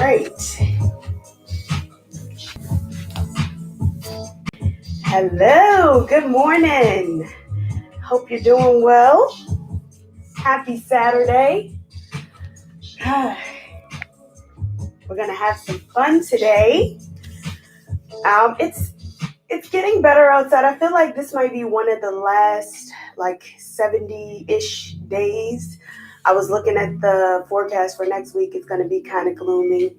right. Hello, good morning. Hope you're doing well. Happy Saturday. We're gonna have some fun today. It's getting better outside. I feel like this might be one of the last 70-ish days. I was looking at the forecast for next week. It's gonna be kind of gloomy.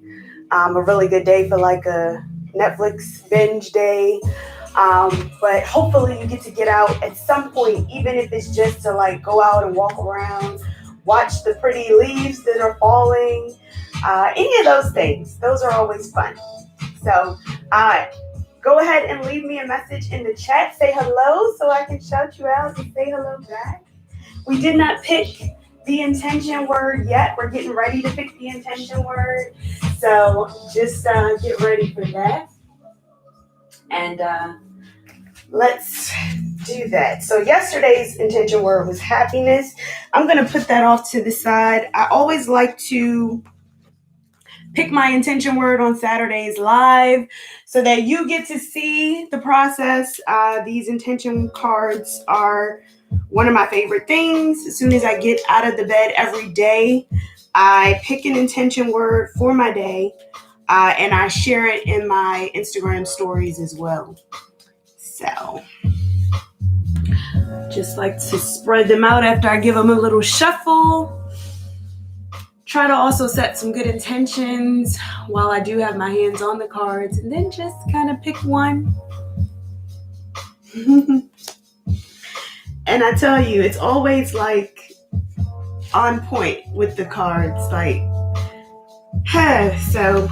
A really good day for a Netflix binge day. But hopefully you get out at some point, even if it's just to go out and walk around, watch the pretty leaves that are falling, any of those things. Those are always fun. So go ahead and leave me a message in the chat. Say hello so I can shout you out and say hello back. We did not pick the intention word yet. We're getting ready to pick the intention word. So just get ready for that. And let's do that. So yesterday's intention word was happiness. I'm going to put that off to the side. I always like to pick my intention word on Saturdays live so that you get to see the process. These intention cards are one of my favorite things. As soon as I get out of the bed every day, I pick an intention word for my day, and I share it in my Instagram stories as well. So just like to spread them out after I give them a little shuffle. Try to also set some good intentions while I do have my hands on the cards, and then just kind of pick one. And I tell you, it's always on point with the cards. So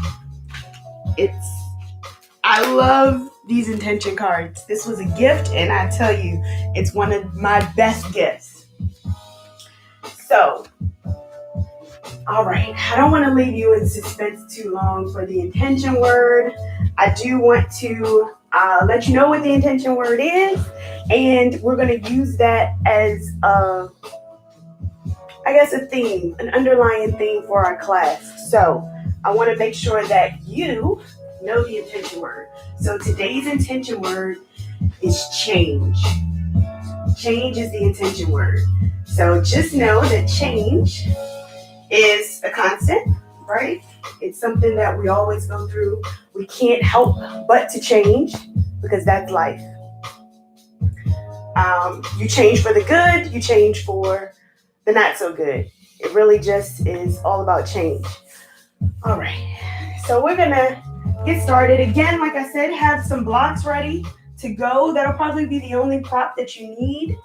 I love these intention cards. This was a gift, and I tell you, it's one of my best gifts. So, all right, I don't want to leave you in suspense too long for the intention word. I do want to let you know what the intention word is, and we're going to use that as a theme, an underlying theme for our class. So I want to make sure that you know the intention word. So today's intention word is change. Change is the intention word. So just know that change is a constant, right? It's something that we always go through. We can't help but to change because that's life. You change for the good, you change for the not so good. It really just is all about change. All right, so we're gonna get started. Again, like I said, have some blocks ready to go. That'll probably be the only prop that you need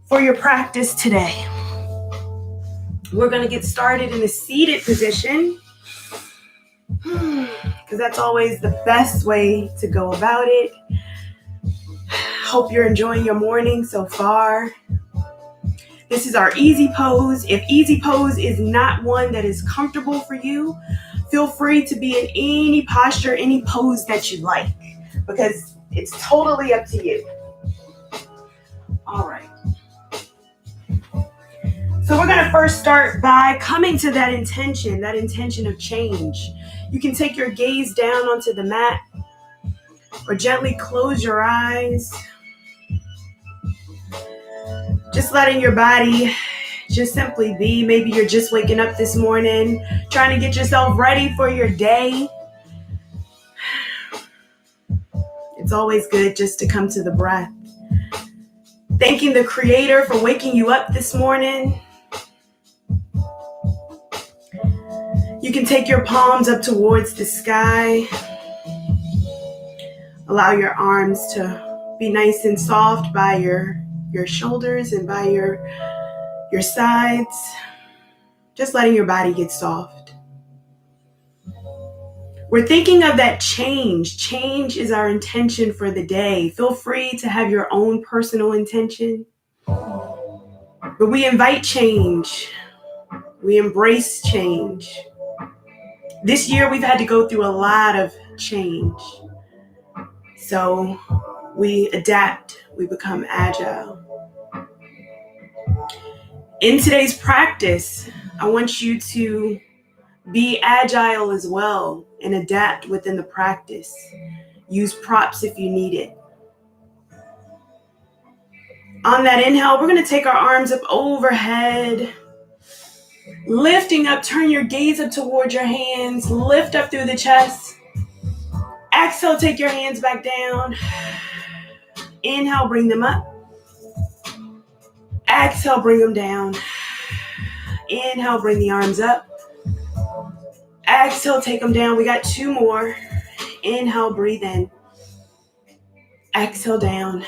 for your practice today. We're gonna get started in a seated position because that's always the best way to go about it. Hope you're enjoying your morning so far. This is our easy pose. If easy pose is not one that is comfortable for you, feel free to be in any posture, any pose that you like, because it's totally up to you. All right. So we're going to first start by coming to that intention of change. You can take your gaze down onto the mat or gently close your eyes. Just letting your body just simply be. Maybe you're just waking up this morning, trying to get yourself ready for your day. It's always good just to come to the breath. Thanking the Creator for waking you up this morning. You can take your palms up towards the sky. Allow your arms to be nice and soft by your shoulders and by your sides. Just letting your body get soft. We're thinking of that change. Change is our intention for the day. Feel free to have your own personal intention. But we invite change. We embrace change. This year we've had to go through a lot of change. So we adapt, we become agile. In today's practice, I want you to Be agile as well and adapt within the practice. Use props if you need it. On that inhale, we're going to take our arms up overhead. Lifting up, turn your gaze up towards your hands. Lift up through the chest. Exhale, take your hands back down. Inhale, bring them up. Exhale, bring them down. Inhale, bring the arms up. Exhale, take them down. We got 2 more. Inhale, breathe in. Exhale, down.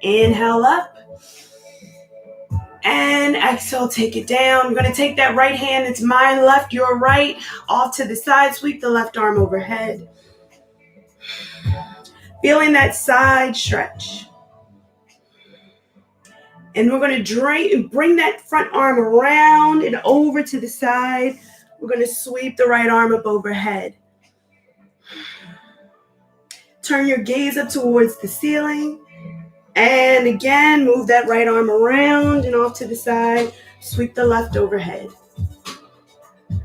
Inhale, up. And exhale, take it down. I'm going to take that right hand. It's my left, your right. Off to the side. Sweep the left arm overhead. Feeling that side stretch. And we're going to bring that front arm around and over to the side. We're going to sweep the right arm up overhead. Turn your gaze up towards the ceiling. And again, move that right arm around and off to the side. Sweep the left overhead.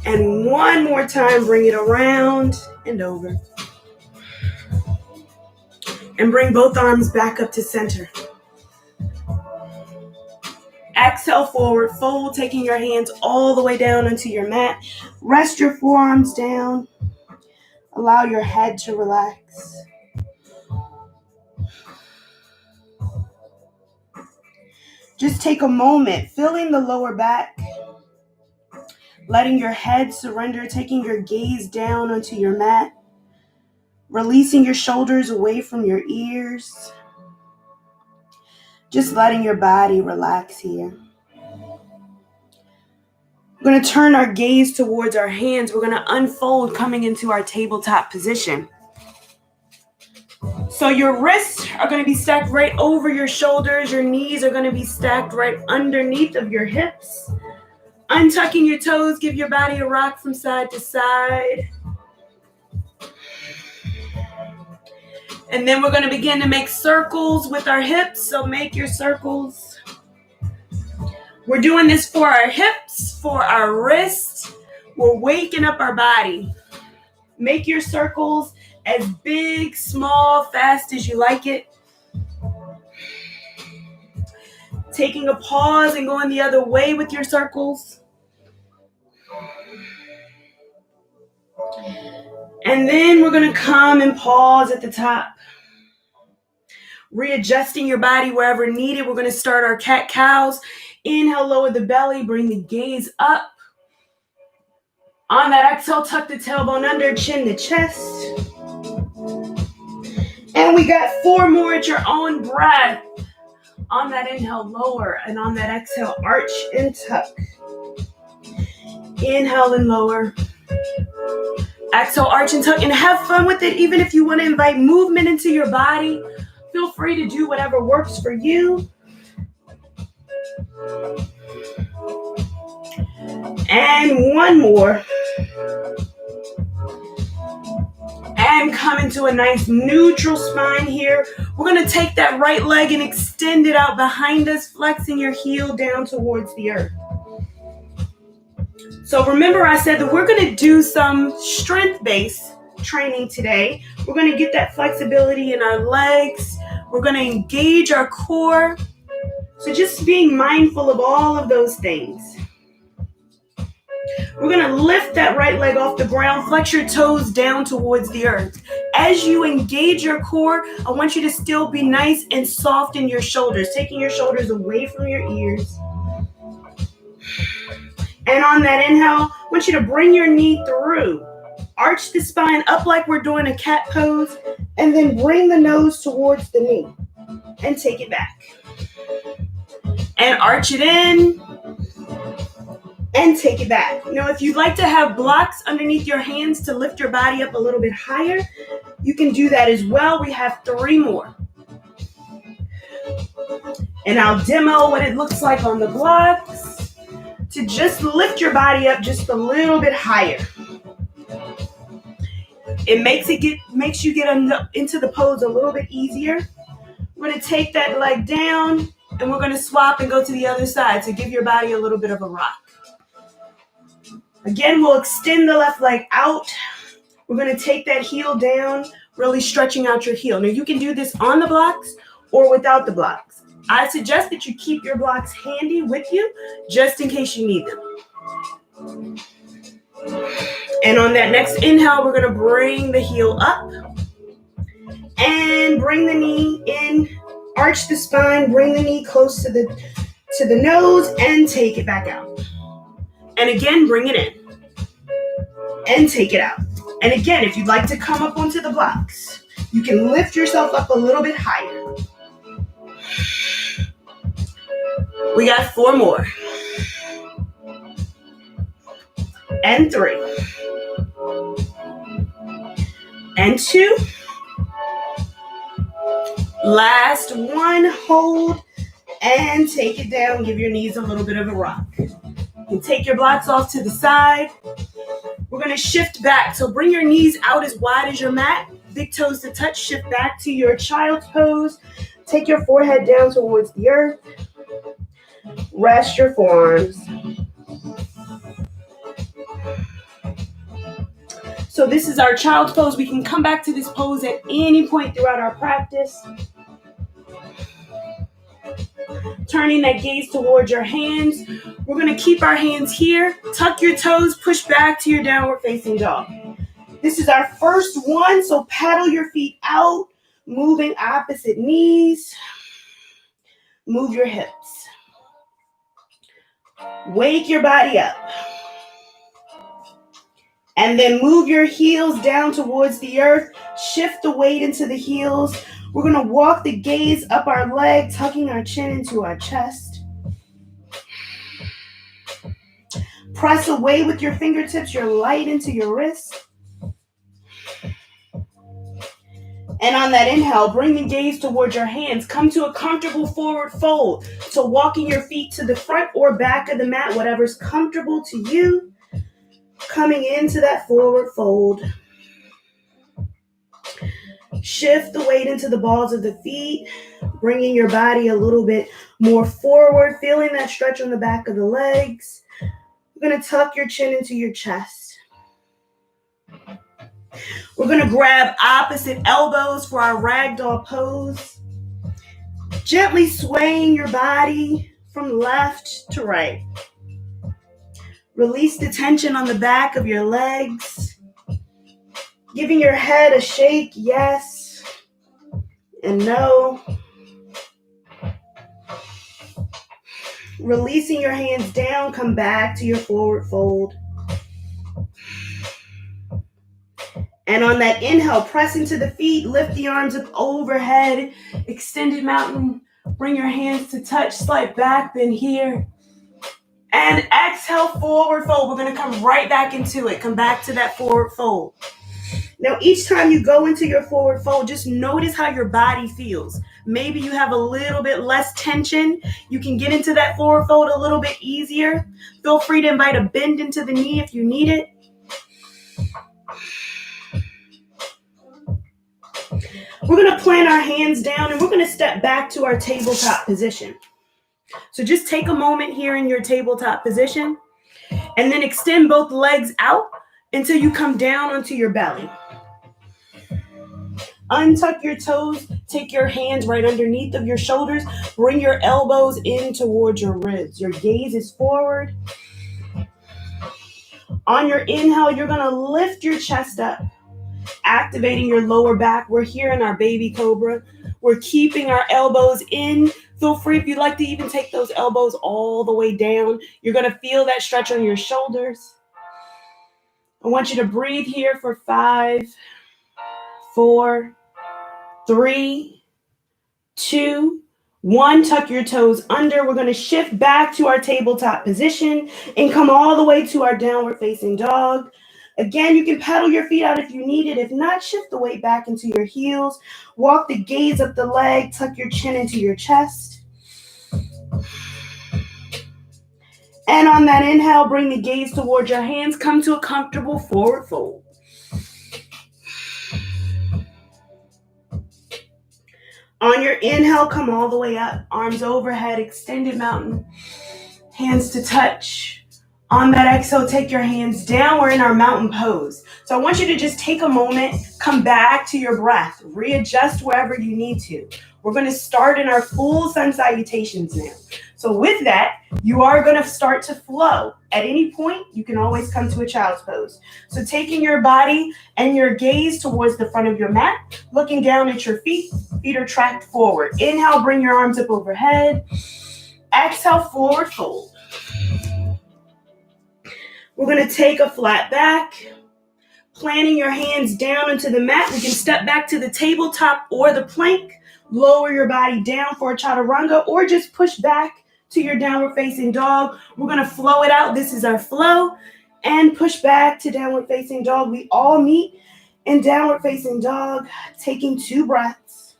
And one more time, bring it around and over. And bring both arms back up to center. Exhale, forward fold, taking your hands all the way down onto your mat. Rest your forearms down. Allow your head to relax. Just take a moment, feeling the lower back. Letting your head surrender, taking your gaze down onto your mat. Releasing your shoulders away from your ears. Just letting your body relax here. We're going to turn our gaze towards our hands. We're going to unfold, coming into our tabletop position. So your wrists are going to be stacked right over your shoulders. Your knees are going to be stacked right underneath of your hips. Untucking your toes, give your body a rock from side to side. And then we're going to begin to make circles with our hips. So make your circles. We're doing this for our hips, for our wrists. We're waking up our body. Make your circles as big, small, fast as you like it. Taking a pause and going the other way with your circles. And then we're going to come and pause at the top. Readjusting your body wherever needed. We're going to start our cat-cows. Inhale, lower the belly, bring the gaze up. On that exhale, tuck the tailbone under, chin to chest. And we got 4 more at your own breath. On that inhale, lower. And on that exhale, arch and tuck. Inhale and lower. Exhale, arch and tuck. And have fun with it. Even if you want to invite movement into your body, feel free to do whatever works for you. And one more. And come into a nice neutral spine here. We're going to take that right leg and extend it out behind us, flexing your heel down towards the earth. So remember I said that we're going to do some strength-based training today. We're going to get that flexibility in our legs. We're going to engage our core. So just being mindful of all of those things. We're going to lift that right leg off the ground, flex your toes down towards the earth. As you engage your core, I want you to still be nice and soft in your shoulders, taking your shoulders away from your ears. And on that inhale, I want you to bring your knee through. Arch the spine up like we're doing a cat pose, and then bring the nose towards the knee and take it back. And arch it in. And take it back. Now, if you'd like to have blocks underneath your hands to lift your body up a little bit higher, you can do that as well. We have 3 more. And I'll demo what it looks like on the blocks to just lift your body up just a little bit higher. It makes you get into the pose a little bit easier. We're going to take that leg down and we're going to swap and go to the other side to give your body a little bit of a rock. Again, we'll extend the left leg out. We're going to take that heel down, really stretching out your heel. Now, you can do this on the blocks or without the blocks. I suggest that you keep your blocks handy with you just in case you need them. And on that next inhale, we're going to bring the heel up and bring the knee in, arch the spine, bring the knee close to the nose and take it back out. And again, bring it in and take it out. And again, if you'd like to come up onto the blocks, you can lift yourself up a little bit higher. We got 4 more. And 3. And 2. Last one, hold and take it down. Give your knees a little bit of a rock. You can take your blocks off to the side. We're going to shift back. So bring your knees out as wide as your mat. Big toes to touch. Shift back to your child's pose. Take your forehead down towards the earth. Rest your forearms. So this is our child's pose. We can come back to this pose at any point throughout our practice. Turning that gaze towards your hands. We're going to keep our hands here. Tuck your toes, push back to your downward facing dog. This is our first one, so paddle your feet out, moving opposite knees. Move your hips. Wake your body up. And then move your heels down towards the earth. Shift the weight into the heels. We're going to walk the gaze up our leg, tucking our chin into our chest. Press away with your fingertips, your light into your wrist. And on that inhale, bring the gaze towards your hands. Come to a comfortable forward fold. So walking your feet to the front or back of the mat, whatever's comfortable to you. Coming into that forward fold. Shift the weight into the balls of the feet, bringing your body a little bit more forward, feeling that stretch on the back of the legs. You're going to tuck your chin into your chest. We're going to grab opposite elbows for our ragdoll pose. Gently swaying your body from left to right. Release the tension on the back of your legs. Giving your head a shake, yes and no. Releasing your hands down, come back to your forward fold. And on that inhale, press into the feet, lift the arms up overhead, extended mountain. Bring your hands to touch, slight back bend here. And exhale, forward fold. We're going to come right back into it. Come back to that forward fold. Now, each time you go into your forward fold, just notice how your body feels. Maybe you have a little bit less tension. You can get into that forward fold a little bit easier. Feel free to invite a bend into the knee if you need it. We're going to plant our hands down and we're going to step back to our tabletop position. So just take a moment here in your tabletop position and then extend both legs out until you come down onto your belly. Untuck your toes, take your hands right underneath of your shoulders, bring your elbows in towards your ribs. Your gaze is forward. On your inhale, you're going to lift your chest up, activating your lower back. We're here in our baby cobra. We're keeping our elbows in. Feel free if you'd like to even take those elbows all the way down. You're going to feel that stretch on your shoulders. I want you to breathe here for 5, 4, 3, 2, 1. Tuck your toes under. We're going to shift back to our tabletop position and come all the way to our downward facing dog. Again, you can pedal your feet out if you need it. If not, shift the weight back into your heels. Walk the gaze up the leg. Tuck your chin into your chest. And on that inhale, bring the gaze towards your hands. Come to a comfortable forward fold. On your inhale, come all the way up. Arms overhead, extended mountain. Hands to touch. On that exhale, take your hands down. We're in our mountain pose. So I want you to just take a moment, come back to your breath, readjust wherever you need to. We're going to start in our full sun salutations now. So with that, you are going to start to flow. At any point, you can always come to a child's pose. So taking your body and your gaze towards the front of your mat, looking down at your feet. Feet are tracked forward. Inhale, bring your arms up overhead. Exhale, forward fold. We're going to take a flat back, planting your hands down into the mat. We can step back to the tabletop or the plank, lower your body down for a chaturanga, or just push back to your downward facing dog. We're going to flow it out. This is our flow, and push back to downward facing dog. We all meet in downward facing dog, taking 2 breaths.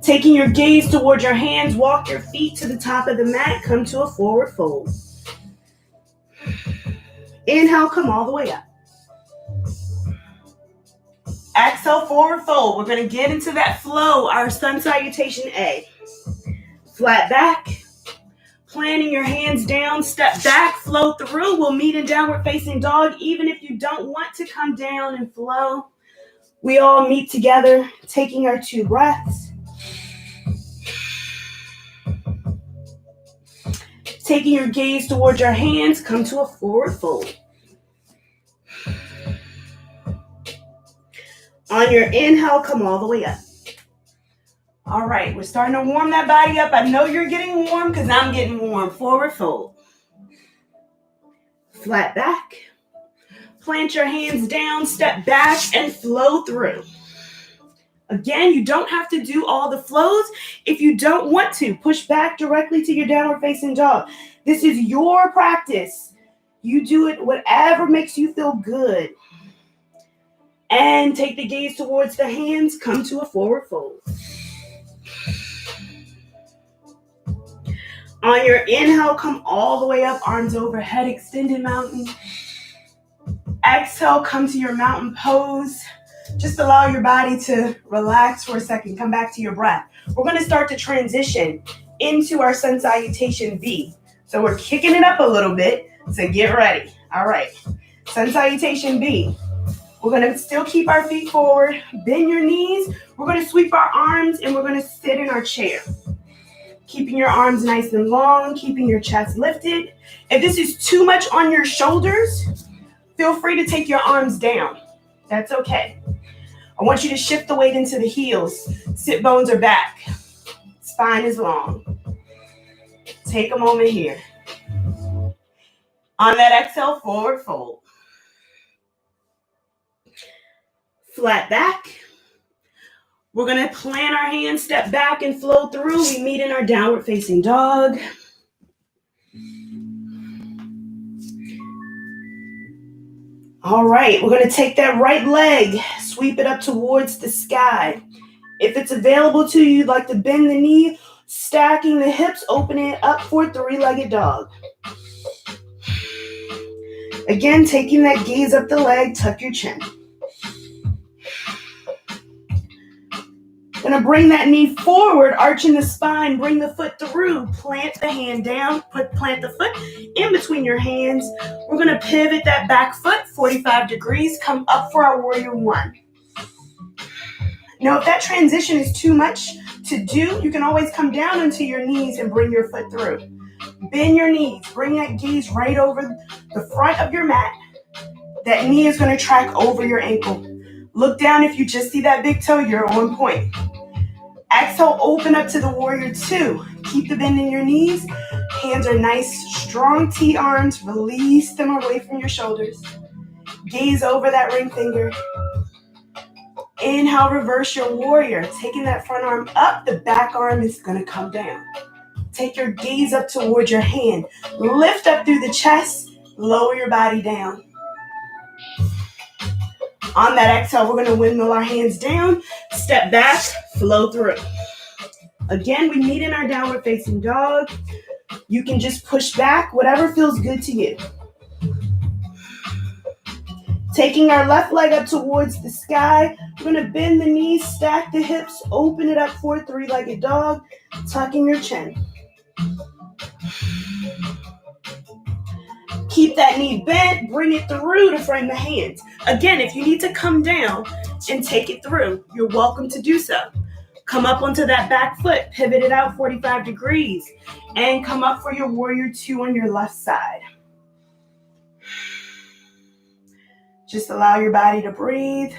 Taking your gaze towards your hands, walk your feet to the top of the mat, come to a forward fold. Inhale, come all the way up. Exhale, forward fold. We're going to get into that flow, our sun salutation A. Flat back, planting your hands down, step back, flow through. We'll meet in downward facing dog. Even if you don't want to come down and flow, we all meet together, taking our 2 breaths. Taking your gaze towards your hands, come to a forward fold. On your inhale, come all the way up. All right, we're starting to warm that body up. I know you're getting warm because I'm getting warm. Forward fold. Flat back. Plant your hands down, step back, and flow through. Again, you don't have to do all the flows. If you don't want to, push back directly to your downward facing dog. This is your practice. You do it whatever makes you feel good. And take the gaze towards the hands, come to a forward fold. On your inhale, come all the way up, arms overhead, extended mountain. Exhale, come to your mountain pose. Just allow your body to relax for a second. Come back to your breath. We're going to start to transition into our Sun Salutation V. So we're kicking it up a little bit. So get ready. All right. Sun Salutation V. We're going to still keep our feet forward. Bend your knees. We're going to sweep our arms and we're going to sit in our chair. Keeping your arms nice and long. Keeping your chest lifted. If this is too much on your shoulders, feel free to take your arms down. That's okay. I want you to shift the weight into the heels. Sit bones are back. Spine is long. Take a moment here. On that exhale, forward fold. Flat back. We're going to plant our hands, step back, and flow through. We meet in our downward facing dog. All right, we're going to take that right leg, sweep it up towards the sky. If it's available to you, you'd like to bend the knee, stacking the hips, opening it up for 3-legged dog. Again, taking that gaze up the leg, tuck your chin. Gonna bring that knee forward, arching the spine, bring the foot through, plant the hand down, plant the foot in between your hands. We're gonna pivot that back foot 45 degrees, come up for our warrior 1. Now, if that transition is too much to do, you can always come down onto your knees and bring your foot through. Bend your knees, bring that gaze right over the front of your mat. That knee is gonna track over your ankle. Look down. If you just see that big toe, you're on point. Exhale, open up to the warrior 2. Keep the bend in your knees. Hands are nice, strong T arms. Release them away from your shoulders. Gaze over that ring finger. Inhale, reverse your warrior. Taking that front arm up, the back arm is going to come down. Take your gaze up towards your hand. Lift up through the chest. Lower your body down. On that exhale, we're going to windmill our hands down, step back, flow through. Again, we meet in our downward facing dog. You can just push back, whatever feels good to you. Taking our left leg up towards the sky, we're going to bend the knees, stack the hips, open it up for 3-legged dog, tucking your chin. Keep that knee bent, bring it through to frame the hands. Again, if you need to come down and take it through, you're welcome to do so. Come up onto that back foot, pivot it out 45 degrees, and come up for your warrior two on your left side. Just allow your body to breathe.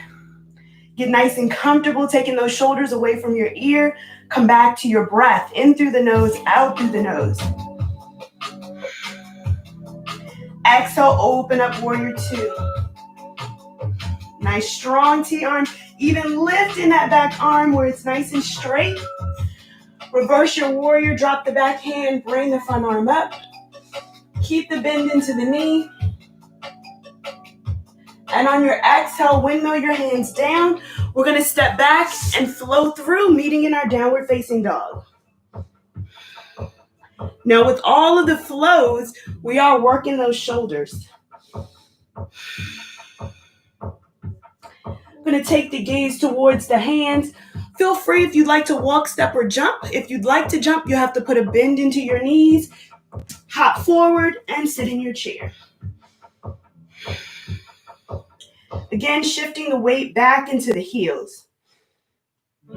Get nice and comfortable, taking those shoulders away from your ear. Come back to your breath, in through the nose, out through the nose. Exhale, open up warrior two. Nice strong T-arm. Even lift in that back arm where it's nice and straight. Reverse your warrior, drop the back hand, bring the front arm up. Keep the bend into the knee. And on your exhale, windmill your hands down. We're going to step back and flow through, meeting in our downward facing dog. Now with all of the flows, we are working those shoulders. I'm going to take the gaze towards the hands. Feel free if you'd like to walk, step, or jump. If you'd like to jump, you have to put a bend into your knees, hop forward, and sit in your chair. Again, shifting the weight back into the heels.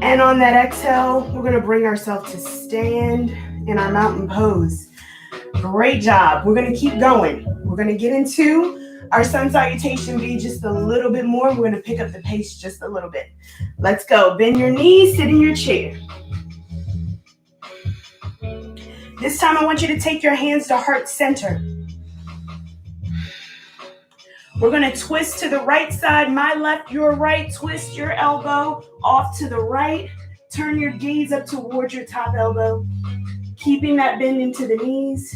And on that exhale, we're going to bring ourselves to stand in our mountain pose. Great job. We're going to keep going. We're going to get into our Sun Salutation V just a little bit more. We're going to pick up the pace just a little bit. Let's go. Bend your knees, sit in your chair. This time I want you to take your hands to heart center. We're going to twist to the right side, my left, your right. Twist your elbow off to the right. Turn your gaze up towards your top elbow, keeping that bend into the knees.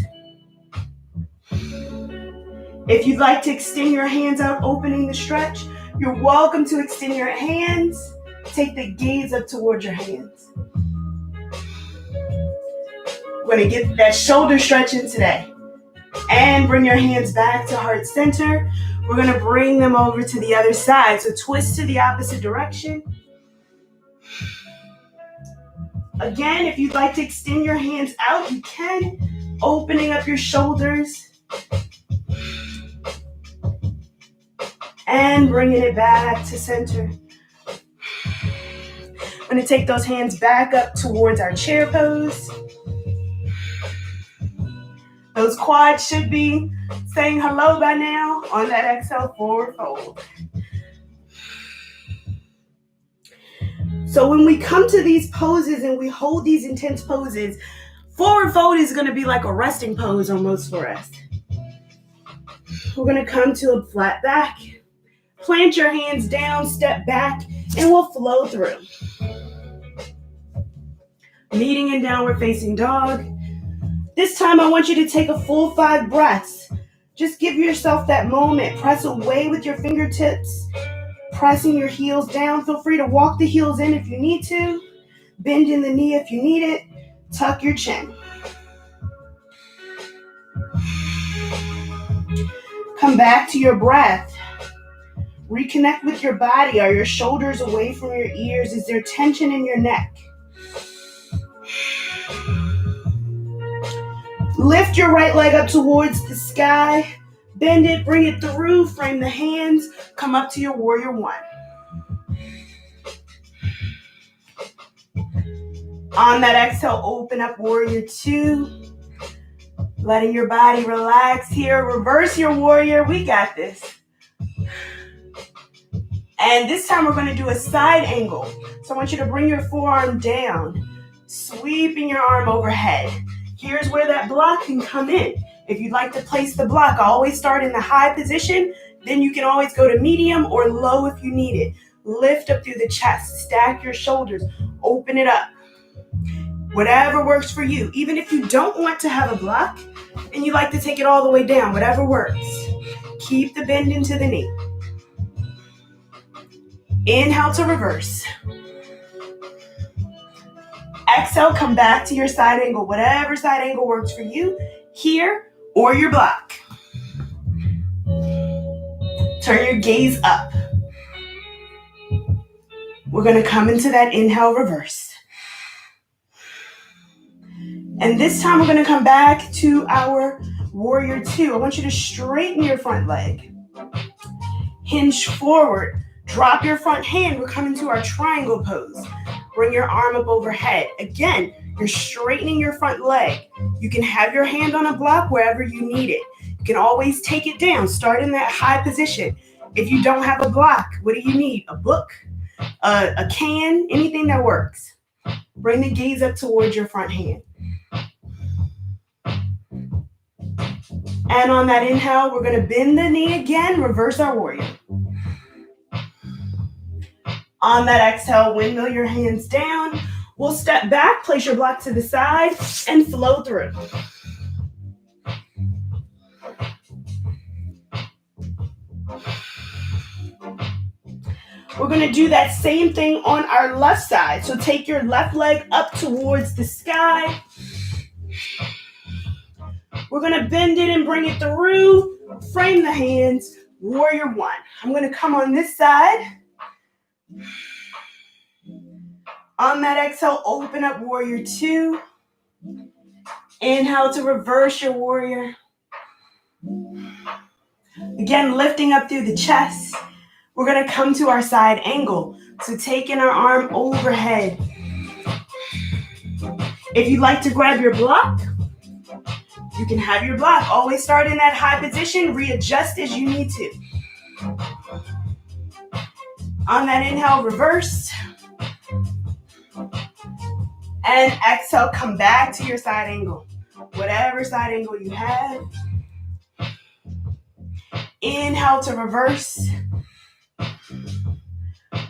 If you'd like to extend your hands out, opening the stretch, you're welcome to extend your hands. Take the gaze up towards your hands. We're going to get that shoulder stretch in today. And bring your hands back to heart center. We're going to bring them over to the other side. So twist to the opposite direction. Again, if you'd like to extend your hands out, you can. Opening up your shoulders. And bringing it back to center. I'm going to take those hands back up towards our chair pose. Those quads should be saying hello by now. On that exhale, forward fold. So when we come to these poses and we hold these intense poses, forward fold is going to be like a resting pose almost for us. We're going to come to a flat back. Plant your hands down, step back, and we'll flow through. Meeting in downward facing dog. This time I want you to take a full 5 breaths. Just give yourself that moment. Press away with your fingertips. Pressing your heels down. Feel free to walk the heels in if you need to. Bend in the knee if you need it. Tuck your chin. Come back to your breath. Reconnect with your body. Are your shoulders away from your ears? Is there tension in your neck? Lift your right leg up towards the sky. Bend it, bring it through, frame the hands. Come up to your warrior one. On that exhale, open up warrior two. Letting your body relax here. Reverse your warrior. We got this. And this time we're going to do a side angle. So I want you to bring your forearm down, sweeping your arm overhead. Here's where that block can come in. If you'd like to place the block, always start in the high position. Then you can always go to medium or low if you need it. Lift up through the chest. Stack your shoulders. Open it up. Whatever works for you. Even if you don't want to have a block and you like to take it all the way down, whatever works. Keep the bend into the knee. Inhale to reverse. Exhale, come back to your side angle. Whatever side angle works for you, here or your block. Turn your gaze up. We're going to come into that inhale reverse. And this time we're going to come back to our warrior two. I want you to straighten your front leg. Hinge forward. Drop your front hand. We're coming to our triangle pose. Bring your arm up overhead. Again, you're straightening your front leg. You can have your hand on a block wherever you need it. You can always take it down. Start in that high position. If you don't have a block, what do you need? A book, a can, anything that works. Bring the gaze up towards your front hand. And on that inhale, we're going to bend the knee again, reverse our warrior. On that exhale, windmill your hands down. We'll step back, place your block to the side, and flow through. We're going to do that same thing on our left side. So take your left leg up towards the sky. We're going to bend it and bring it through. Frame the hands. Warrior one. I'm going to come on this side. On that exhale, open up warrior two. Inhale to reverse your warrior. Again, lifting up through the chest. We're going to come to our side angle. So taking our arm overhead. If you'd like to grab your block, you can have your block. Always start in that high position. Readjust as you need to. On that inhale, reverse. And exhale, come back to your side angle. Whatever side angle you have. Inhale to reverse.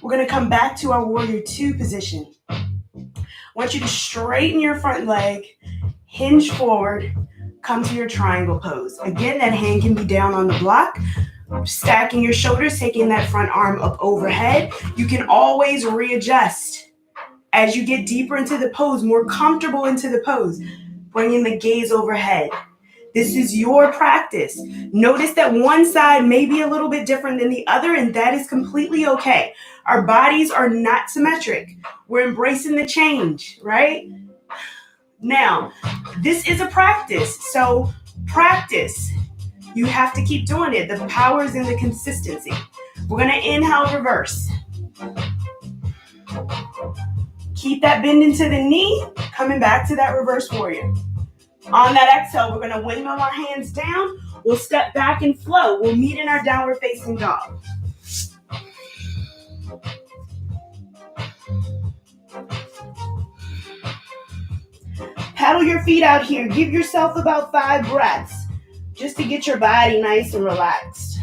We're going to come back to our warrior two position. I want you to straighten your front leg, hinge forward, come to your triangle pose. Again, that hand can be down on the block. Stacking your shoulders, taking that front arm up overhead. You can always readjust as you get deeper into the pose, more comfortable into the pose, bringing the gaze overhead. This is your practice. Notice that one side may be a little bit different than the other, and that is completely okay. Our bodies are not symmetric. We're embracing the change, right? Now, this is a practice, so practice. You have to keep doing it. The power is in the consistency. We're going to inhale, reverse. Keep that bend into the knee, coming back to that reverse warrior. On that exhale, we're going to windmill our hands down. We'll step back and flow. We'll meet in our downward facing dog. Paddle your feet out here. Give yourself about 5 breaths just to get your body nice and relaxed.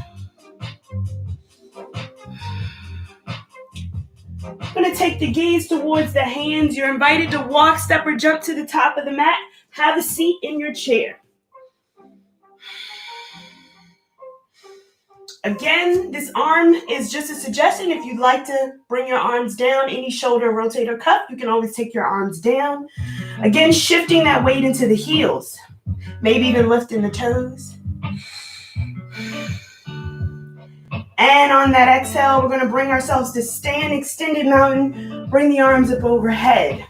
I'm going to take the gaze towards the hands. You're invited to walk, step, or jump to the top of the mat. Have a seat in your chair. Again, this arm is just a suggestion. If you'd like to bring your arms down, any shoulder, rotate, or cup, you can always take your arms down. Again, shifting that weight into the heels. Maybe even lifting the toes. And on that exhale, we're going to bring ourselves to stand, extended mountain. Bring the arms up overhead.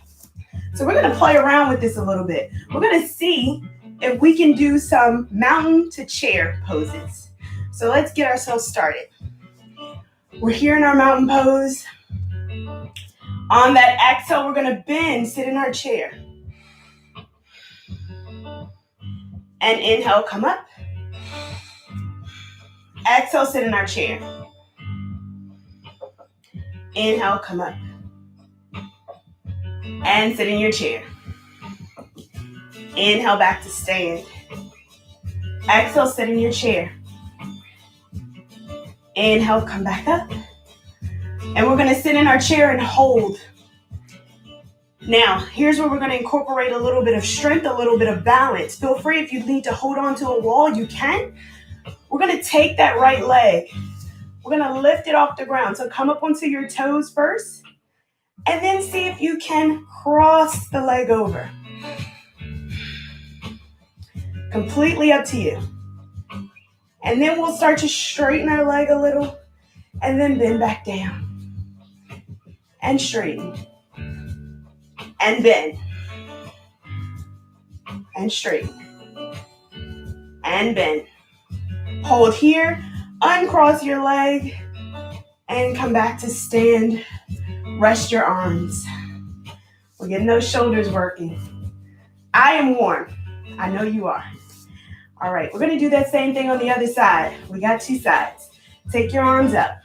So we're going to play around with this a little bit. We're going to see if we can do some mountain to chair poses. So let's get ourselves started. We're here in our mountain pose. On that exhale, we're going to bend, sit in our chair. And inhale, come up. Exhale, sit in our chair. Inhale, come up. And sit in your chair. Inhale, back to stand. Exhale, sit in your chair. Inhale, come back up. And we're going to sit in our chair and hold. Now, here's where we're going to incorporate a little bit of strength, a little bit of balance. Feel free if you need to hold on to a wall, you can. We're going to take that right leg. We're going to lift it off the ground. So come up onto your toes first. And then see if you can cross the leg over. Completely up to you. And then we'll start to straighten our leg a little. And then bend back down. And straighten. And bend. and straighten. And bend. Hold here, uncross your leg, and come back to stand. Rest your arms. We're getting those shoulders working. I am warm. I know you are. All right, we're going to do that same thing on the other side. We got two sides. Take your arms up.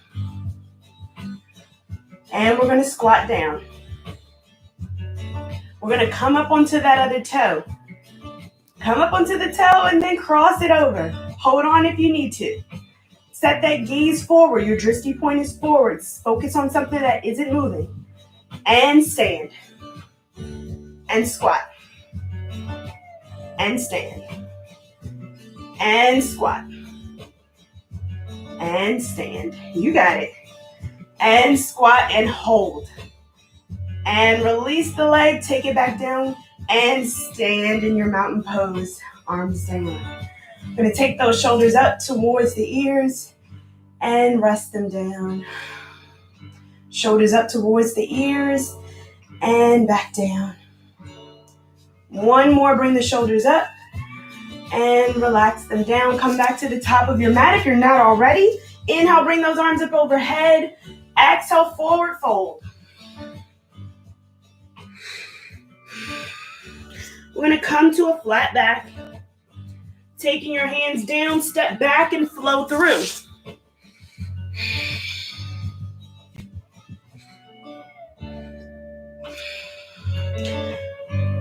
And we're going to squat down. We're going to come up onto that other toe. Come up onto the toe and then cross it over. Hold on if you need to. Set that gaze forward. Your drishti point is forward. Focus on something that isn't moving. And stand. And squat. And stand. And squat. And stand. You got it. And squat and hold. And release the leg. Take it back down. And stand in your mountain pose. Arms down. I'm going to take those shoulders up towards the ears. And rest them down. Shoulders up towards the ears. And back down. One more. Bring the shoulders up. And relax them down. Come back to the top of your mat if you're not already. Inhale, bring those arms up overhead. Exhale, forward fold. We're going to come to a flat back. Taking your hands down, step back and flow through.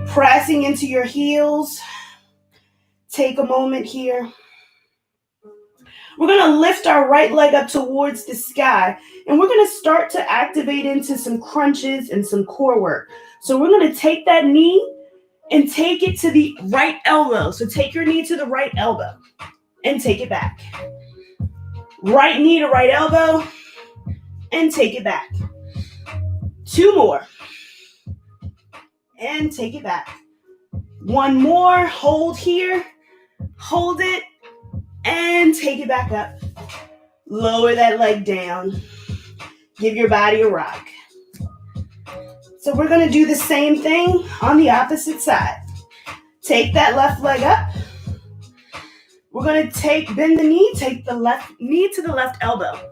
Pressing into your heels. Take a moment here. We're going to lift our right leg up towards the sky, and we're going to start to activate into some crunches and some core work. So we're going to take that knee and take it to the right elbow. So take your knee to the right elbow and take it back. Right knee to right elbow and take it back. Two more. And take it back. One more. Hold here. Hold it. And take it back up. Lower that leg down. Give your body a rock. So we're going to do the same thing on the opposite side. Take that left leg up. We're going to bend the knee, take the left knee to the left elbow,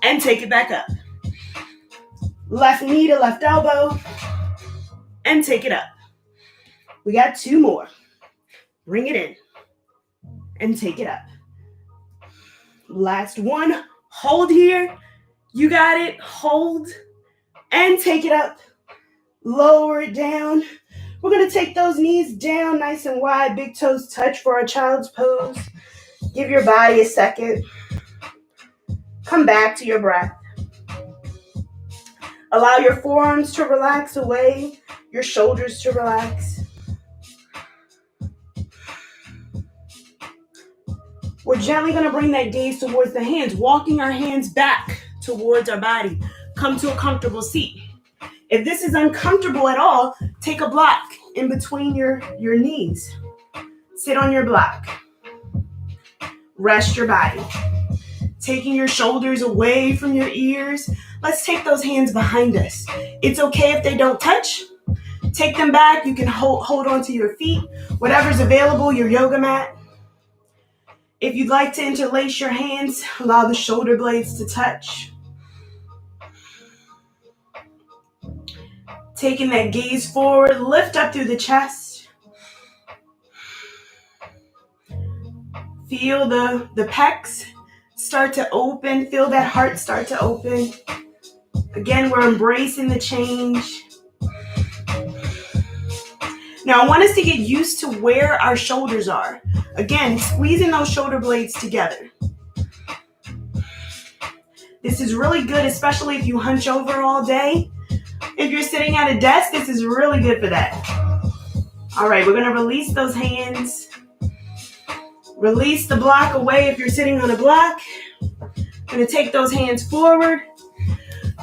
and take it back up. Left knee to left elbow, and take it up. We got two more. Bring it in, and take it up. Last one. Hold here. You got it. Hold, and take it up. Lower it down. We're going to take those knees down nice and wide. Big toes touch for our child's pose. Give your body a second. Come back to your breath. Allow your forearms to relax away. Your shoulders to relax. We're gently going to bring that gaze towards the hands. Walking our hands back towards our body. Come to a comfortable seat. If this is uncomfortable at all, take a block in between your knees. Sit on your block. Rest your body. Taking your shoulders away from your ears. Let's take those hands behind us. It's okay if they don't touch. Take them back. You can hold onto your feet. Whatever's available, your yoga mat. If you'd like to interlace your hands, allow the shoulder blades to touch. Taking that gaze forward, lift up through the chest. Feel the pecs start to open. Feel that heart start to open. Again, we're embracing the change. Now, I want us to get used to where our shoulders are. Again, squeezing those shoulder blades together. This is really good, especially if you hunch over all day. If you're sitting at a desk, this is really good for that. All right, we're going to release those hands. Release the block away if you're sitting on a block. Going to take those hands forward.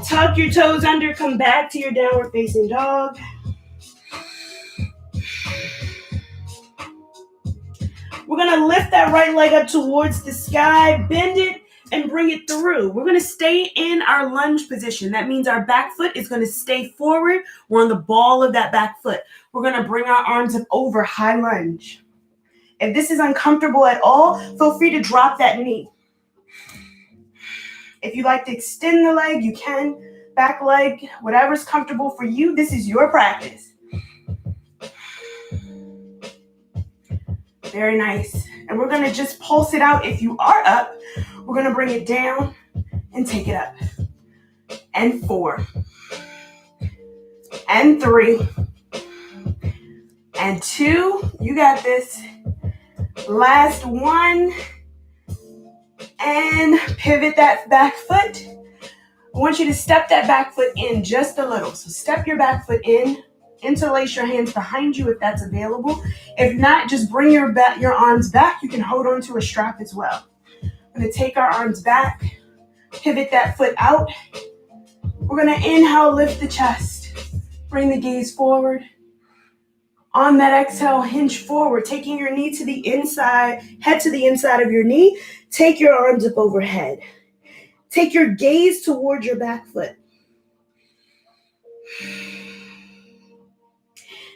Tuck your toes under. Come back to your downward facing dog. We're going to lift that right leg up towards the sky. Bend it. and bring it through. We're going to stay in our lunge position. That means our back foot is going to stay forward. We're on the ball of that back foot. We're going to bring our arms up over high lunge. If this is uncomfortable at all, feel free to drop that knee. If you like to extend the leg, you can. Back leg, whatever's comfortable for you. This is your practice. Very nice. And we're going to just pulse it out. If you are up, we're going to bring it down and take it up. And 4. And 3. And 2. You got this. Last 1. And pivot that back foot. I want you to step that back foot in just a little. So step your back foot in. Interlace your hands behind you if that's available. If not, just bring your arms back. You can hold on to a strap as well. We're going to take our arms back. Pivot that foot out. We're going to inhale, lift the chest. Bring the gaze forward. On that exhale, hinge forward, taking your knee to the inside, head to the inside of your knee. Take your arms up overhead. Take your gaze towards your back foot.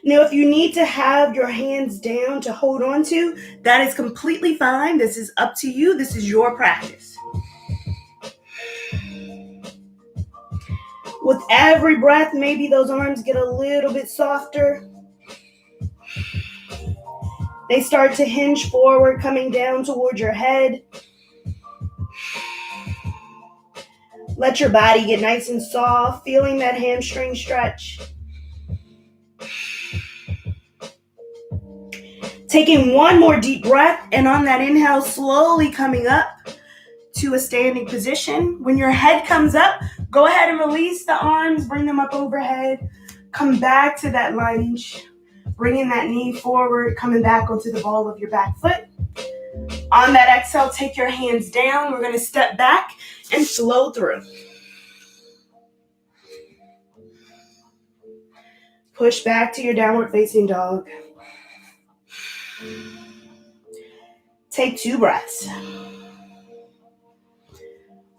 Now, if you need to have your hands down to hold on to, that is completely fine. This is up to you. This is your practice. With every breath, maybe those arms get a little bit softer. They start to hinge forward, coming down towards your head. Let your body get nice and soft, feeling that hamstring stretch. Taking one more deep breath, and on that inhale, slowly coming up to a standing position. When your head comes up, go ahead and release the arms, bring them up overhead. Come back to that lunge, bringing that knee forward, coming back onto the ball of your back foot. On that exhale, take your hands down. We're going to step back and flow through. Push back to your downward facing dog. Take 2 breaths.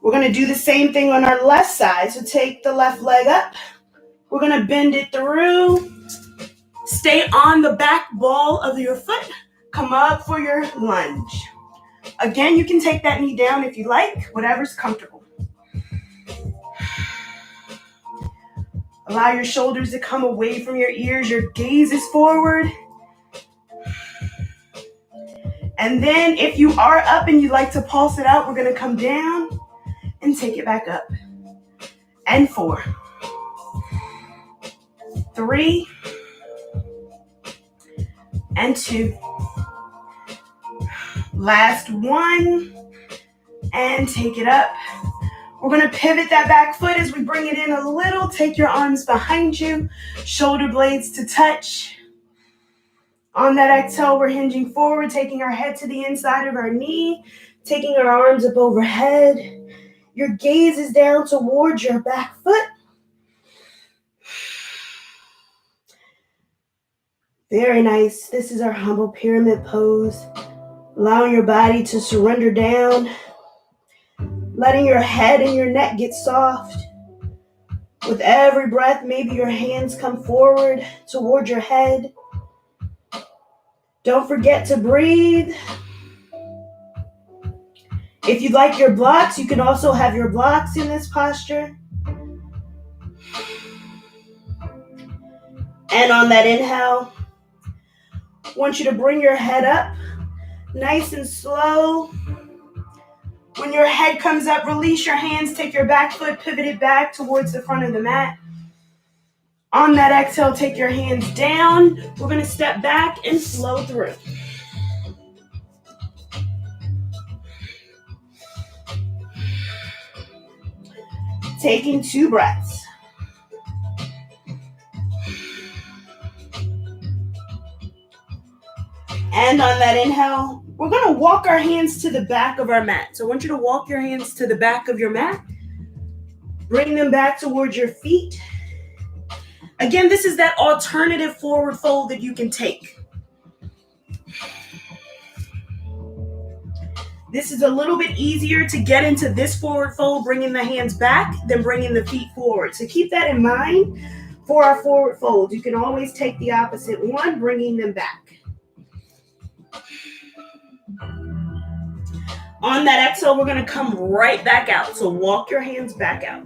We're going to do the same thing on our left side. So take the left leg up. We're going to bend it through. Stay on the back ball of your foot. Come up for your lunge. Again, you can take that knee down if you like, whatever's comfortable. Allow your shoulders to come away from your ears. Your gaze is forward. And then if you are up and you'd like to pulse it out, we're going to come down and take it back up. And 4. 3. And 2. Last 1. And take it up. We're going to pivot that back foot as we bring it in a little. Take your arms behind you. Shoulder blades to touch. On that exhale, we're hinging forward, taking our head to the inside of our knee, taking our arms up overhead. Your gaze is down towards your back foot. Very nice. This is our humble pyramid pose. Allowing your body to surrender down. Letting your head and your neck get soft. With every breath, maybe your hands come forward towards your head. Don't forget to breathe. If you'd like your blocks, you can also have your blocks in this posture. And on that inhale, I want you to bring your head up, nice and slow. When your head comes up, release your hands, take your back foot, pivot it back towards the front of the mat. On that exhale, take your hands down. We're going to step back and flow through. Taking 2 breaths. And on that inhale, we're going to walk our hands to the back of our mat. So I want you to walk your hands to the back of your mat. Bring them back towards your feet. Again, this is that alternative forward fold that you can take. This is a little bit easier to get into this forward fold, bringing the hands back than bringing the feet forward. So keep that in mind for our forward fold. You can always take the opposite one, bringing them back. On that exhale, we're going to come right back out. So walk your hands back out.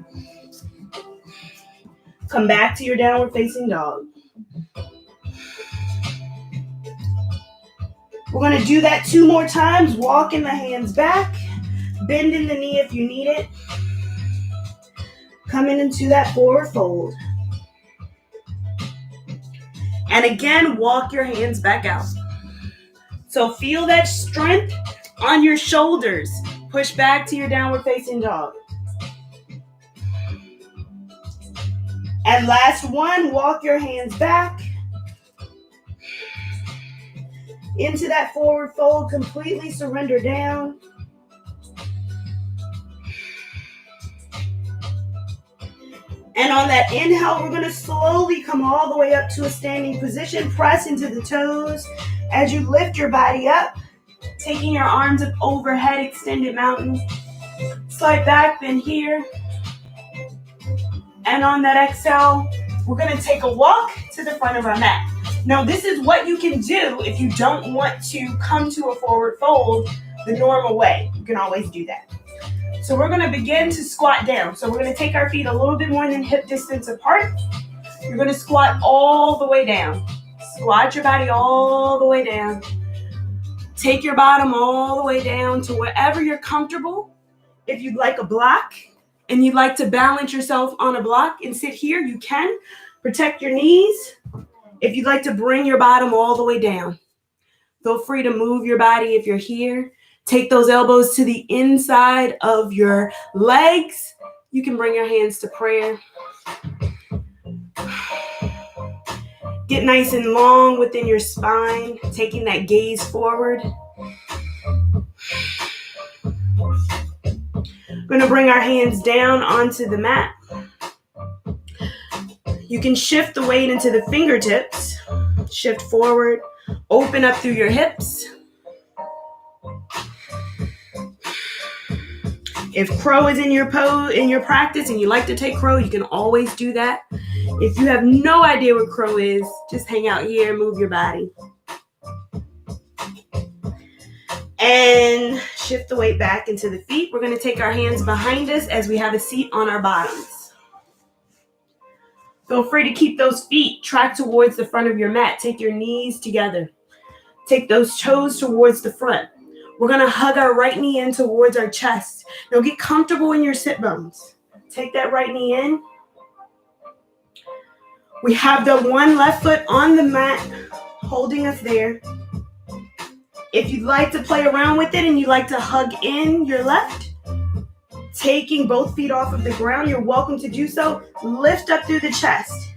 Come back to your downward facing dog. We're going to do that 2 more times. Walking the hands back. Bending the knee if you need it. Coming into that forward fold. And again, walk your hands back out. So feel that strength on your shoulders. Push back to your downward facing dog. And last one, walk your hands back. Into that forward fold, completely surrender down. And on that inhale, we're going to slowly come all the way up to a standing position. Press into the toes as you lift your body up, taking your arms up overhead, extended mountain. Slight back bend here. And on that exhale, we're going to take a walk to the front of our mat. Now, this is what you can do if you don't want to come to a forward fold the normal way. You can always do that. So we're going to begin to squat down. So we're going to take our feet a little bit more than hip distance apart. You're going to squat all the way down. Squat your body all the way down. Take your bottom all the way down to wherever you're comfortable. If you'd like a block and you'd like to balance yourself on a block and sit here, you can. Protect your knees. If you'd like to bring your bottom all the way down, feel free to move your body if you're here. Take those elbows to the inside of your legs. You can bring your hands to prayer. Get nice and long within your spine, taking that gaze forward. We're going to bring our hands down onto the mat. You can shift the weight into the fingertips. Shift forward. Open up through your hips. If crow is in your practice and you like to take crow, you can always do that. If you have no idea what crow is, just hang out here, move your body. And shift the weight back into the feet. We're going to take our hands behind us as we have a seat on our bottoms. Feel free to keep those feet tracked towards the front of your mat. Take your knees together. Take those toes towards the front. We're going to hug our right knee in towards our chest. Now get comfortable in your sit bones. Take that right knee in. We have the one left foot on the mat, holding us there. If you'd like to play around with it and you'd like to hug in your left, taking both feet off of the ground, you're welcome to do so. Lift up through the chest.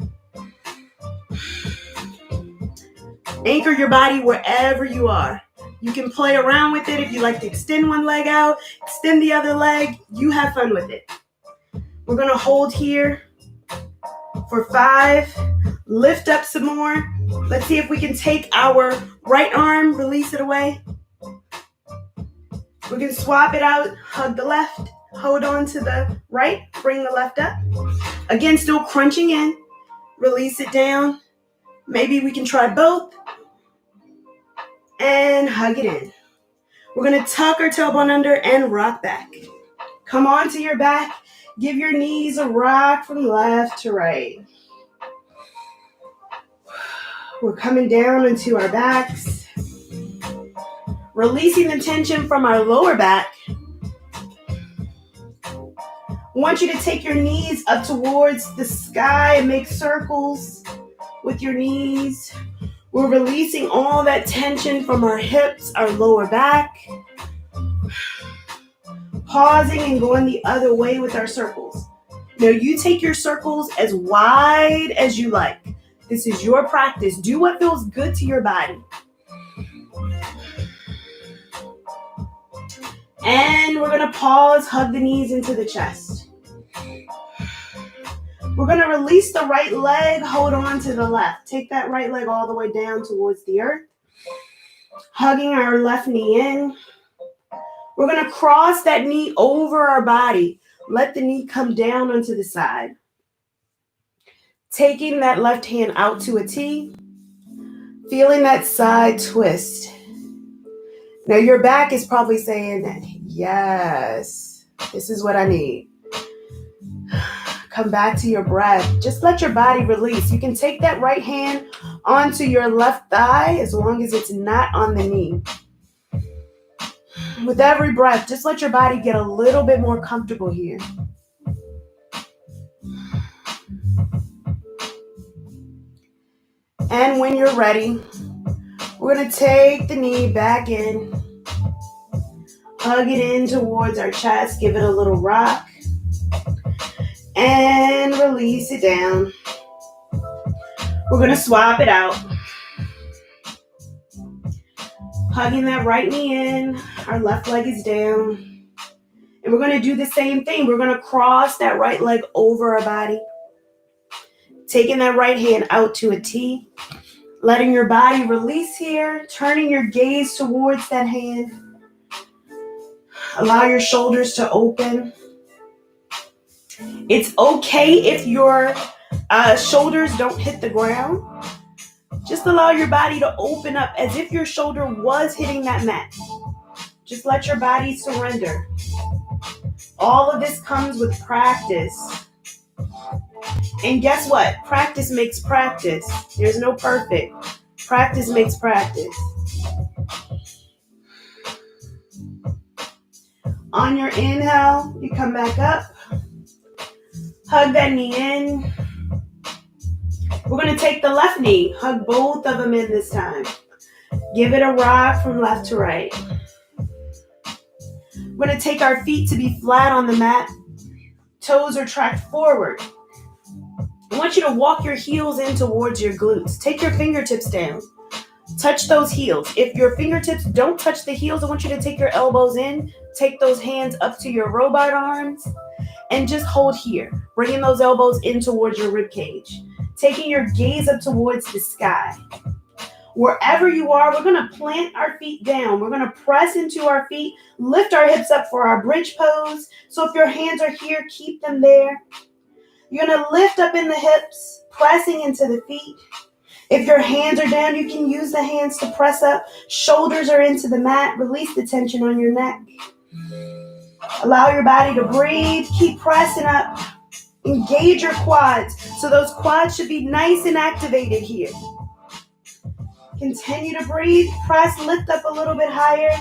Anchor your body wherever you are. You can play around with it if you like to extend one leg out, extend the other leg. You have fun with it. We're going to hold here for 5. Lift up some more. Let's see if we can take our right arm, release it away. We're going to swap it out, hug the left, hold on to the right, bring the left up. Again, still crunching in. Release it down. Maybe we can try both. And hug it in. We're going to tuck our tailbone under and rock back. Come onto your back. Give your knees a rock from left to right. We're coming down into our backs. Releasing the tension from our lower back. I want you to take your knees up towards the sky and make circles with your knees. We're releasing all that tension from our hips, our lower back. Pausing and going the other way with our circles. Now you take your circles as wide as you like. This is your practice. Do what feels good to your body. And we're going to pause, hug the knees into the chest. We're going to release the right leg, hold on to the left. Take that right leg all the way down towards the earth. Hugging our left knee in. We're going to cross that knee over our body. Let the knee come down onto the side. Taking that left hand out to a T. Feeling that side twist. Now your back is probably saying, yes, this is what I need. Come back to your breath. Just let your body release. You can take that right hand onto your left thigh as long as it's not on the knee. With every breath, just let your body get a little bit more comfortable here. And when you're ready, we're going to take the knee back in. Hug it in towards our chest. Give it a little rock. And release it down. We're going to swap it out. Hugging that right knee in. Our left leg is down. And we're going to do the same thing. We're going to cross that right leg over our body. Taking that right hand out to a T. Letting your body release here. Turning your gaze towards that hand. Allow your shoulders to open. It's okay if your shoulders don't hit the ground. Just allow your body to open up as if your shoulder was hitting that mat. Just let your body surrender. All of this comes with practice. And guess what? Practice makes practice. There's no perfect. Practice makes practice. On your inhale, you come back up. Hug that knee in. We're going to take the left knee. Hug both of them in this time. Give it a rock from left to right. We're going to take our feet to be flat on the mat. Toes are tracked forward. I want you to walk your heels in towards your glutes. Take your fingertips down. Touch those heels. If your fingertips don't touch the heels, I want you to take your elbows in. Take those hands up to your robot arms. And just hold here. Bringing those elbows in towards your rib cage. Taking your gaze up towards the sky. Wherever you are, we're going to plant our feet down. We're going to press into our feet. Lift our hips up for our bridge pose. So if your hands are here, keep them there. You're going to lift up in the hips, pressing into the feet. If your hands are down, you can use the hands to press up. Shoulders are into the mat. Release the tension on your neck. Allow your body to breathe. Keep pressing up. Engage your quads. So those quads should be nice and activated here. Continue to breathe. Press, lift up a little bit higher.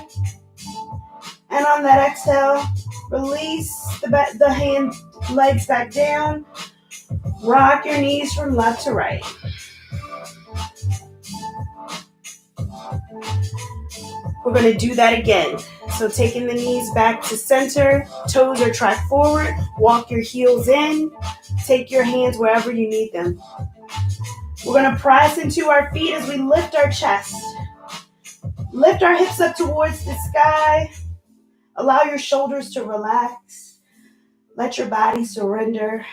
And on that exhale, release the hand, legs back down. Rock your knees from left to right. We're going to do that again. So taking the knees back to center, toes are tracked forward, walk your heels in, take your hands wherever you need them. We're going to press into our feet as we lift our chest. Lift our hips up towards the sky. Allow your shoulders to relax. Let your body surrender.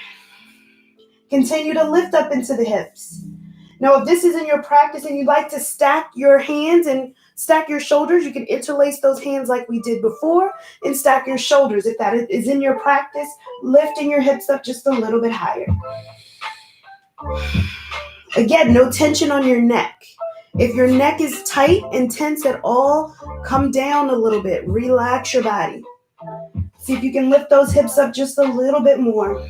Continue to lift up into the hips. Now, if this isn't your practice and you'd like to stack your hands and stack your shoulders, you can interlace those hands like we did before and stack your shoulders. If that is in your practice, lifting your hips up just a little bit higher. Again, no tension on your neck. If your neck is tight and tense at all, come down a little bit. Relax your body. See if you can lift those hips up just a little bit more.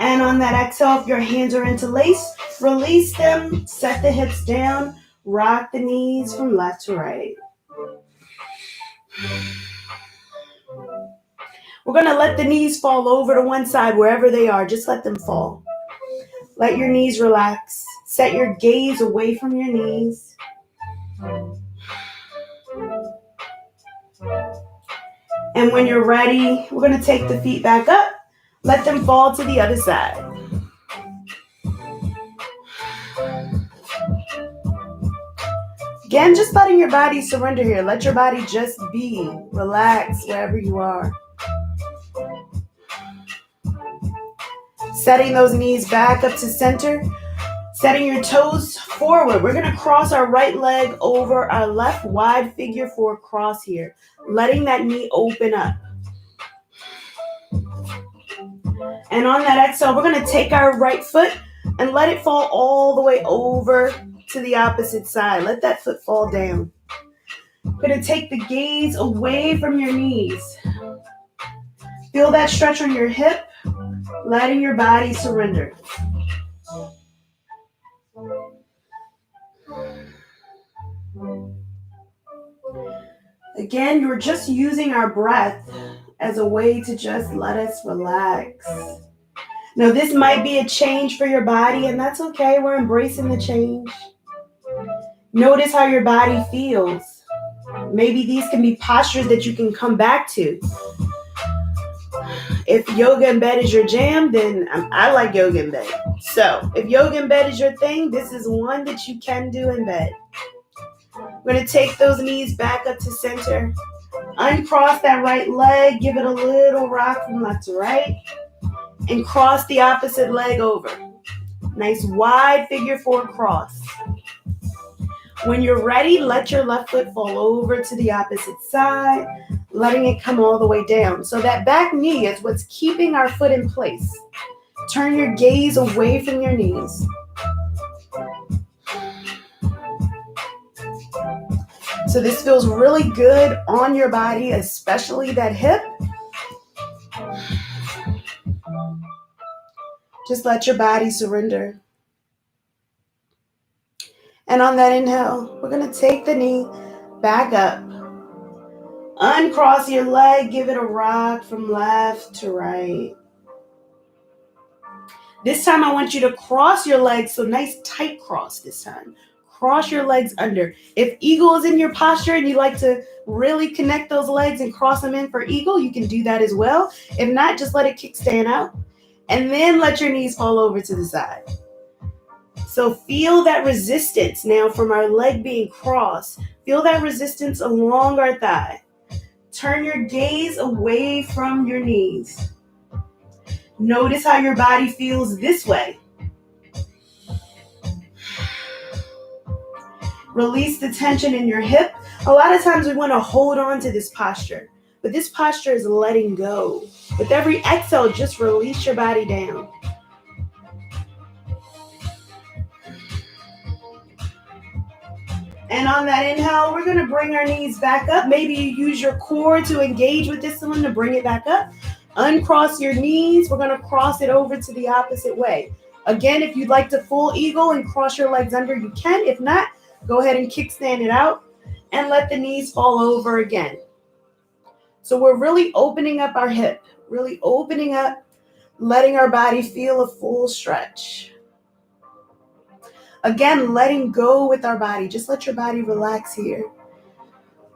And on that exhale, if your hands are interlaced, release them, set the hips down, rock the knees from left to right. We're going to let the knees fall over to one side, wherever they are. Just let them fall. Let your knees relax. Set your gaze away from your knees. And when you're ready, we're going to take the feet back up. Let them fall to the other side. Again, just letting your body surrender here. Let your body just be. Relax wherever you are. Setting those knees back up to center. Setting your toes forward. We're going to cross our right leg over our left, wide figure 4 cross here. Letting that knee open up. And on that exhale, we're going to take our right foot and let it fall all the way over to the opposite side. Let that foot fall down. We're going to take the gaze away from your knees. Feel that stretch on your hip, letting your body surrender. Again, you're just using our breath as a way to just let us relax. Now, this might be a change for your body, and that's okay. We're embracing the change. Notice how your body feels. Maybe these can be postures that you can come back to. If yoga in bed is your jam, then I like yoga in bed. So if yoga in bed is your thing, this is one that you can do in bed. We're going to take those knees back up to center. Uncross that right leg. Give it a little rock from left to right. And cross the opposite leg over. Nice wide figure 4 cross. When you're ready, let your left foot fall over to the opposite side, letting it come all the way down. So that back knee is what's keeping our foot in place. Turn your gaze away from your knees. So this feels really good on your body, especially that hip. Just let your body surrender. And on that inhale, we're going to take the knee back up. Uncross your leg, give it a rock from left to right. This time I want you to cross your legs, so nice tight cross this time. Cross your legs under. If eagle is in your posture and you like to really connect those legs and cross them in for eagle, you can do that as well. If not, just let it kickstand out. And then let your knees fall over to the side. So feel that resistance now from our leg being crossed. Feel that resistance along our thigh. Turn your gaze away from your knees. Notice how your body feels this way. Release the tension in your hip. A lot of times we want to hold on to this posture, but this posture is letting go. With every exhale, just release your body down. And on that inhale, we're going to bring our knees back up. Maybe you use your core to engage with this one to bring it back up. Uncross your knees. We're going to cross it over to the opposite way. Again, if you'd like to full eagle and cross your legs under, you can. If not, go ahead and kickstand it out and let the knees fall over again. So we're really opening up our hip, really opening up, letting our body feel a full stretch. Again, letting go with our body. Just let your body relax here.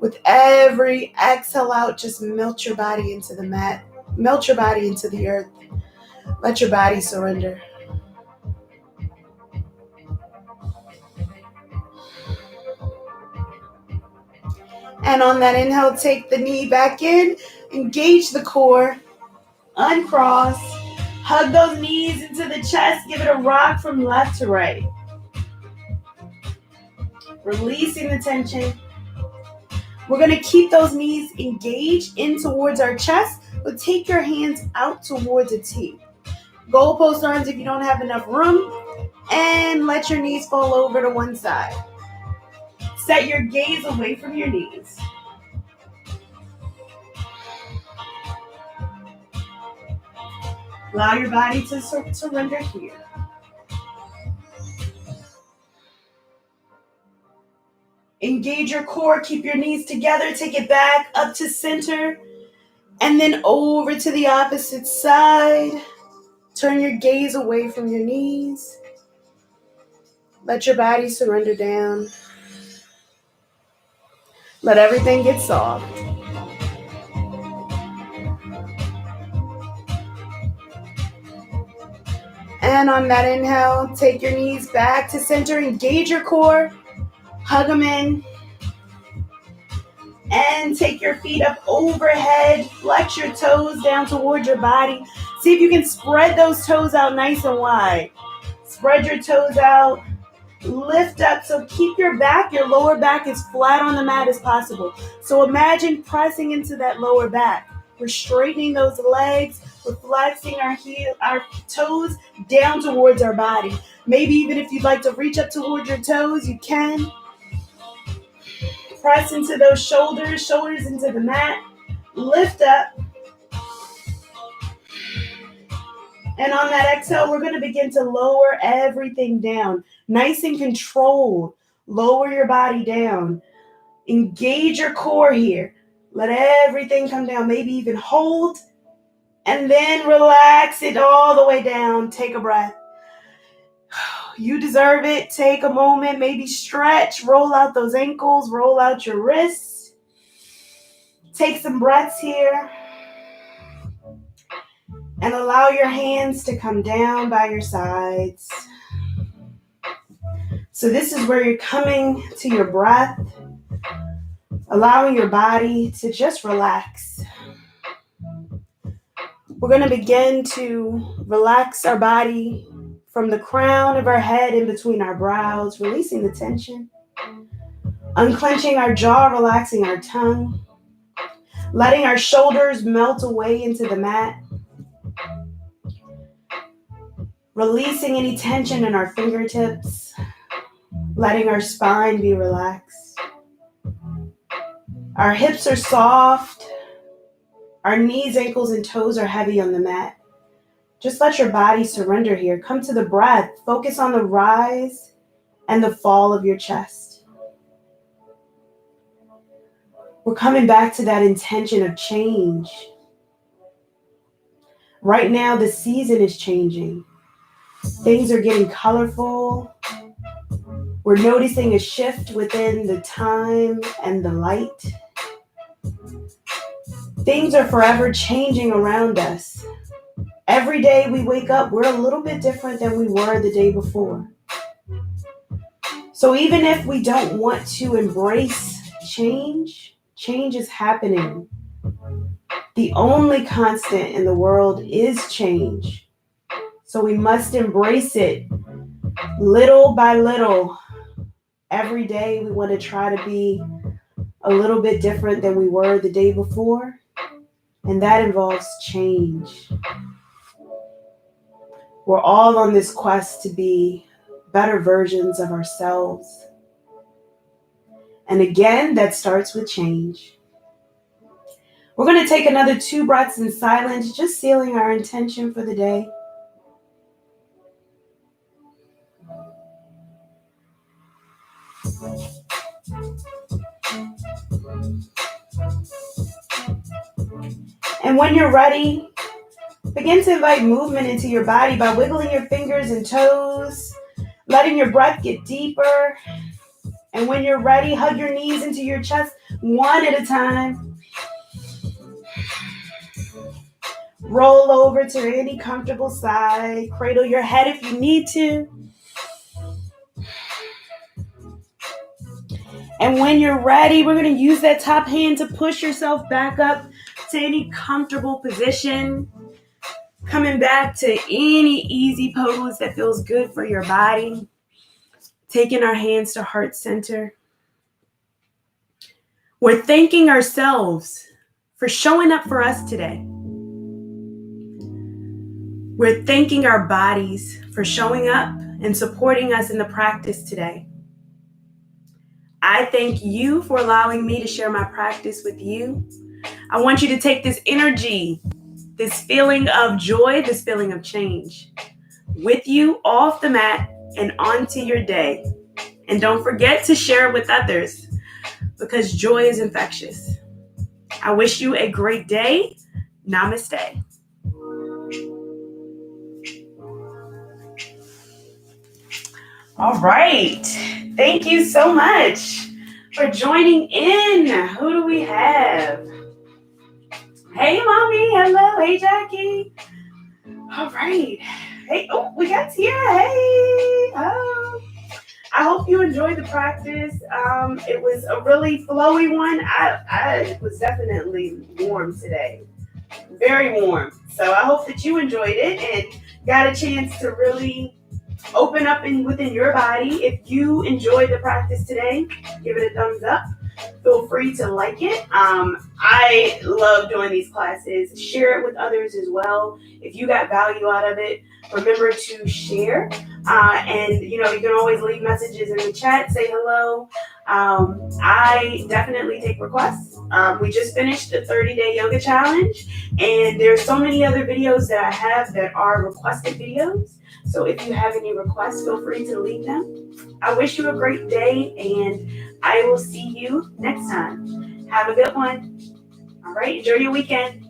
With every exhale out, just melt your body into the mat. Melt your body into the earth. Let your body surrender. And on that inhale, take the knee back in. Engage the core. Uncross. Hug those knees into the chest. Give it a rock from left to right. Releasing the tension. We're going to keep those knees engaged in towards our chest, but take your hands out towards a T. Goalpost arms if you don't have enough room, and let your knees fall over to one side. Set your gaze away from your knees. Allow your body to surrender here. Engage your core, keep your knees together, take it back up to center, and then over to the opposite side. Turn your gaze away from your knees. Let your body surrender down. Let everything get soft. And on that inhale, take your knees back to center, engage your core. Hug them in. And take your feet up overhead. Flex your toes down towards your body. See if you can spread those toes out nice and wide. Spread your toes out. Lift up. So keep your lower back as flat on the mat as possible. So imagine pressing into that lower back. We're straightening those legs. We're flexing our toes down towards our body. Maybe even if you'd like to reach up towards your toes, you can. Press into those shoulders into the mat. Lift up. And on that exhale, we're going to begin to lower everything down. Nice and controlled. Lower your body down. Engage your core here. Let everything come down. Maybe even hold. And then relax it all the way down. Take a breath. You deserve it. Take a moment. Maybe stretch. Roll out those ankles. Roll out your wrists. Take some breaths here. And allow your hands to come down by your sides. So this is where you're coming to your breath, allowing your body to just relax. We're going to begin to relax our body from the crown of our head in between our brows, releasing the tension, unclenching our jaw, relaxing our tongue, letting our shoulders melt away into the mat, releasing any tension in our fingertips, letting our spine be relaxed. Our hips are soft. Our knees, ankles, and toes are heavy on the mat. Just let your body surrender here. Come to the breath. Focus on the rise and the fall of your chest. We're coming back to that intention of change. Right now, the season is changing. Things are getting colorful. We're noticing a shift within the time and the light. Things are forever changing around us. Every day we wake up, we're a little bit different than we were the day before. So even if we don't want to embrace change, change is happening. The only constant in the world is change. So we must embrace it little by little. Every day we want to try to be a little bit different than we were the day before. And that involves change. We're all on this quest to be better versions of ourselves. And again, that starts with change. We're going to take another 2 breaths in silence, just sealing our intention for the day. And when you're ready, begin to invite movement into your body by wiggling your fingers and toes, letting your breath get deeper. And when you're ready, hug your knees into your chest one at a time. Roll over to any comfortable side. Cradle your head if you need to. And when you're ready, we're going to use that top hand to push yourself back up to any comfortable position. Coming back to any easy pose that feels good for your body. Taking our hands to heart center. We're thanking ourselves for showing up for us today. We're thanking our bodies for showing up and supporting us in the practice today. I thank you for allowing me to share my practice with you. I want you to take this energy, this feeling of joy, this feeling of change with you off the mat and onto your day. And don't forget to share it with others because joy is infectious. I wish you a great day. Namaste. All right. Thank you so much for joining in. Who do we have? Hey, Mommy. Hello. Hey, Jackie. All right. Hey, oh, we got Tiara. Hey. Oh. I hope you enjoyed the practice. It was a really flowy one. I was definitely warm today. Very warm. So I hope that you enjoyed it and got a chance to really open up within your body. If you enjoyed the practice today, give it a thumbs up. Feel free to like it. I love doing these classes. Share it with others as well. If you got value out of it, remember to share. And you can always leave messages in the chat, say hello. I definitely take requests. We just finished the 30-day yoga challenge, and there's so many other videos that I have that are requested videos. So if you have any requests, feel free to leave them. I wish you a great day, and I will see you next time. Have a good one. All right, enjoy your weekend.